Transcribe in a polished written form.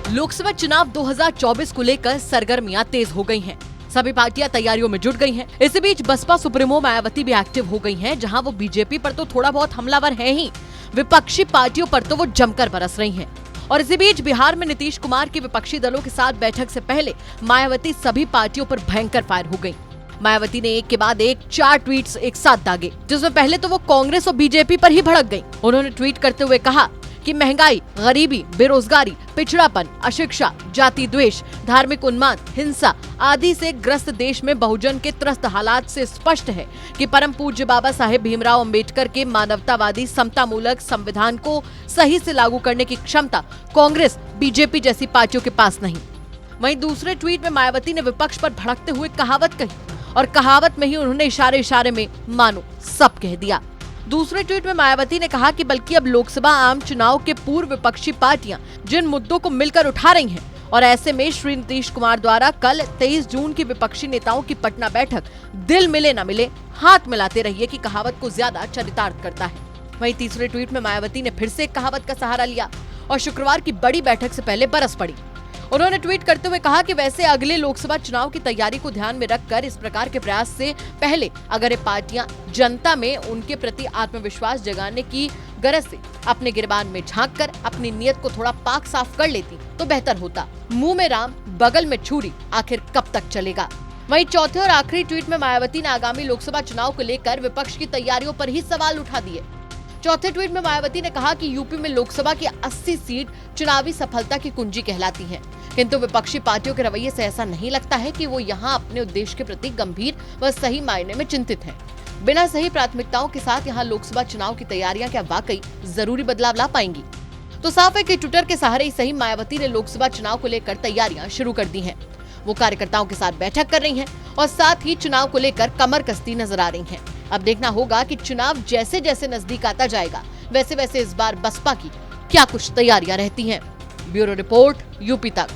लोकसभा चुनाव 2024 को लेकर सरगर्मियां तेज हो गई हैं। सभी पार्टियां तैयारियों में जुट गई हैं। इसी बीच बसपा सुप्रीमो मायावती भी एक्टिव हो गई हैं, जहां वो बीजेपी पर तो थोड़ा बहुत हमलावर है ही, विपक्षी पार्टियों पर तो वो जमकर बरस रही हैं। और इसी बीच बिहार में नीतीश कुमार की विपक्षी दलों के साथ बैठक से पहले मायावती सभी पार्टियों पर भयंकर फायर हो गयी। मायावती ने एक के बाद एक 4 ट्वीट्स एक साथ दागे, जिसमें पहले तो वो कांग्रेस और बीजेपी पर ही भड़क गयी। उन्होंने ट्वीट करते हुए कहा कि महंगाई, गरीबी, बेरोजगारी, पिछड़ापन, अशिक्षा, जाति द्वेष, धार्मिक उन्माद, हिंसा आदि से ग्रस्त देश में बहुजन के त्रस्त हालात से स्पष्ट है कि परम पूज्य बाबा साहेब भीमराव अंबेडकर के मानवतावादी समतामूलक संविधान को सही से लागू करने की क्षमता कांग्रेस, बीजेपी जैसी पार्टियों के पास नहीं। वहीं दूसरे ट्वीट में मायावती ने विपक्ष पर भड़कते हुए कहावत कही और कहावत में ही उन्होंने इशारे इशारे में मानो सब कह दिया। दूसरे ट्वीट में मायावती ने कहा कि बल्कि अब लोकसभा आम चुनाव के पूर्व विपक्षी पार्टियां जिन मुद्दों को मिलकर उठा रही हैं, और ऐसे में श्री नीतीश कुमार द्वारा कल 23 जून की विपक्षी नेताओं की पटना बैठक दिल मिले न मिले हाथ मिलाते रहिए की कहावत को ज्यादा चरितार्थ करता है। वहीं तीसरे ट्वीट में मायावती ने फिर से एक कहावत का सहारा लिया और शुक्रवार की बड़ी बैठक से पहले बरस पड़ी। उन्होंने ट्वीट करते हुए कहा कि वैसे अगले लोकसभा चुनाव की तैयारी को ध्यान में रखकर इस प्रकार के प्रयास से पहले अगर ये पार्टियां जनता में उनके प्रति आत्मविश्वास जगाने की गरज से अपने गिरबान में झांककर अपनी नीयत को थोड़ा पाक साफ कर लेती तो बेहतर होता। मुंह में राम, बगल में छुरी, आखिर कब तक चलेगा। वहीं चौथे और आखिरी ट्वीट में मायावती ने आगामी लोकसभा चुनाव को लेकर विपक्ष की तैयारियों पर ही सवाल उठा दिए। चौथे ट्वीट में मायावती ने कहा कि यूपी में लोकसभा की 80 सीट चुनावी सफलता की कुंजी कहलाती हैं, किंतु विपक्षी पार्टियों के रवैये से ऐसा नहीं लगता है कि वो यहाँ अपने उद्देश्य के प्रति गंभीर व सही मायने में चिंतित हैं। बिना सही प्राथमिकताओं के साथ यहाँ लोकसभा चुनाव की तैयारियां क्या वाकई जरूरी बदलाव ला पाएंगी? तो साफ है कि ट्विटर के सहारे ही सही मायावती ने लोकसभा चुनाव को लेकर तैयारियां शुरू कर दी हैं। वो कार्यकर्ताओं के साथ बैठक कर रही हैं और साथ ही चुनाव को लेकर कमर कसती नजर आ रही हैं। अब देखना होगा कि चुनाव जैसे जैसे नजदीक आता जाएगा, वैसे वैसे इस बार बसपा की क्या कुछ तैयारियां रहती हैं। ब्यूरो रिपोर्ट, यूपी तक।